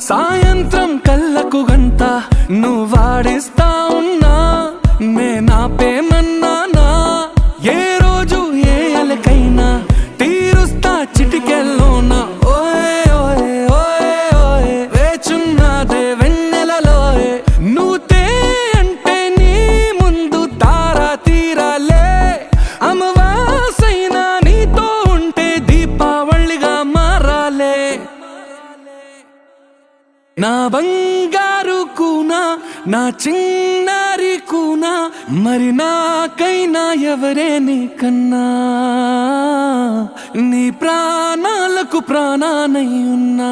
సాయంత్రం కళ్ళకు గంట నువ్వు వాడిస్తా ఉన్నా నేనాపేమన్నానా ఏ రోజు ఏ అలకైనా తీరుస్తా చిటికెల్లోనా ఓయే ఓయే ఓయే ఓయే వేచున్నదే వెన్నెలలోయే నువ్వుతే అంటే నీ ముందు తారా తీరాలే అమవాసైనా నీతో ఉంటే దీపావళిగా మారాలే నా బంగారు కూనా నా చిన్నారి కూనా మరి నాకైనా ఎవరే నీకన్నా నీ ప్రాణాలకు ప్రాణానై ఉన్నా